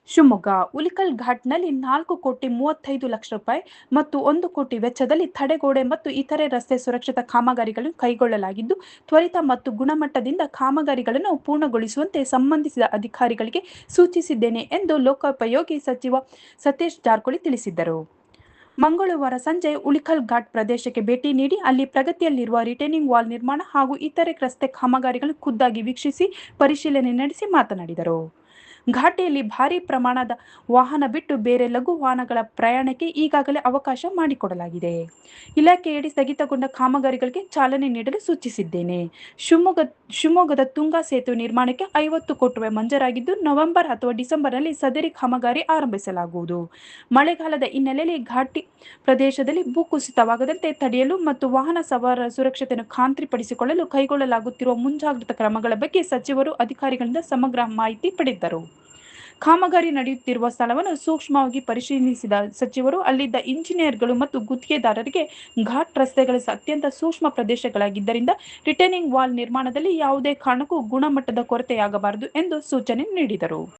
ಶಿವಮೊಗ್ಗ ಉಲಿಕಲ್ ಘಾಟ್‌ನಲ್ಲಿ 4,35,00,000 ಮತ್ತು 1 ಕೋಟಿ ವೆಚ್ಚದಲ್ಲಿ ತಡೆಗೋಡೆ ಮತ್ತು ಇತರೆ ರಸ್ತೆ ಸುರಕ್ಷತಾ ಕಾಮಗಾರಿಗಳನ್ನು ಕೈಗೊಳ್ಳಲಾಗಿದ್ದು, ತ್ವರಿತ ಮತ್ತು ಗುಣಮಟ್ಟದಿಂದ ಕಾಮಗಾರಿಗಳನ್ನು ಪೂರ್ಣಗೊಳಿಸುವಂತೆ ಸಂಬಂಧಿಸಿದ ಅಧಿಕಾರಿಗಳಿಗೆ ಸೂಚಿಸಿದ್ದೇನೆ ಎಂದು ಲೋಕೋಪಯೋಗಿ ಸಚಿವ ಸತೀಶ್ ಜಾರಕಿಹೊಳಿ ತಿಳಿಸಿದರು. ಮಂಗಳವಾರ ಸಂಜೆ ಉಲಿಕಲ್ ಘಾಟ್ ಪ್ರದೇಶಕ್ಕೆ ಭೇಟಿ ನೀಡಿ ಅಲ್ಲಿ ಪ್ರಗತಿಯಲ್ಲಿರುವ ರಿಟೇನಿಂಗ್ ವಾಲ್ ನಿರ್ಮಾಣ ಹಾಗೂ ಇತರೆ ರಸ್ತೆ ಕಾಮಗಾರಿಗಳನ್ನು ಖುದ್ದಾಗಿ ವೀಕ್ಷಿಸಿ ಪರಿಶೀಲನೆ ನಡೆಸಿ ಮಾತನಾಡಿದರು. ಘಾಟಿಯಲ್ಲಿ ಭಾರೀ ಪ್ರಮಾಣದ ವಾಹನ ಬಿಟ್ಟು ಬೇರೆ ಲಘು ವಾಹನಗಳ ಪ್ರಯಾಣಕ್ಕೆ ಈಗಾಗಲೇ ಅವಕಾಶ ಮಾಡಿಕೊಡಲಾಗಿದೆ. ಇಲಾಖೆಯಡಿ ಸ್ಥಗಿತಗೊಂಡ ಕಾಮಗಾರಿಗಳಿಗೆ ಚಾಲನೆ ನೀಡಲು ಸೂಚಿಸಿದ್ದೇನೆ. ಶಿವಮೊಗ್ಗದ ತುಂಗಾ ಸೇತುವೆ ನಿರ್ಮಾಣಕ್ಕೆ 50 ಕೋಟಿ ರೂ. ಮಂಜೂರಾಗಿದ್ದು, ನವೆಂಬರ್ ಅಥವಾ ಡಿಸೆಂಬರ್ನಲ್ಲಿ ಸದರಿ ಕಾಮಗಾರಿ ಆರಂಭಿಸಲಾಗುವುದು. ಮಳೆಗಾಲದ ಹಿನ್ನೆಲೆಯಲ್ಲಿ ಘಾಟಿ ಪ್ರದೇಶದಲ್ಲಿ ಭೂಕುಸಿತವಾಗದಂತೆ ತಡೆಯಲು ಮತ್ತು ವಾಹನ ಸವಾರರ ಸುರಕ್ಷತೆಯನ್ನು ಖಾತ್ರಿಪಡಿಸಿಕೊಳ್ಳಲು ಕೈಗೊಳ್ಳಲಾಗುತ್ತಿರುವ ಮುಂಜಾಗ್ರತಾ ಕ್ರಮಗಳ ಬಗ್ಗೆ ಸಚಿವರು ಅಧಿಕಾರಿಗಳಿಂದ ಸಮಗ್ರ ಮಾಹಿತಿ ಪಡೆದರು. ಕಾಮಗಾರಿ ನಡೆಯುತ್ತಿರುವ ಸ್ಥಳವನ್ನು ಸೂಕ್ಷ್ಮವಾಗಿ ಪರಿಶೀಲಿಸಿದ ಸಚಿವರು ಅಲ್ಲಿದ್ದ ಇಂಜಿನಿಯರ್ಗಳು ಮತ್ತು ಗುತ್ತಿಗೆದಾರರಿಗೆ ಘಾಟ್ ರಸ್ತೆಗಳು ಅತ್ಯಂತ ಸೂಕ್ಷ್ಮ ಪ್ರದೇಶಗಳಾಗಿದ್ದರಿಂದ ರಿಟೇನಿಂಗ್ ವಾಲ್ ನಿರ್ಮಾಣದಲ್ಲಿ ಯಾವುದೇ ಕಾರಣಕ್ಕೂ ಗುಣಮಟ್ಟದ ಕೊರತೆಯಾಗಬಾರದು ಎಂದು ಸೂಚನೆ ನೀಡಿದರು.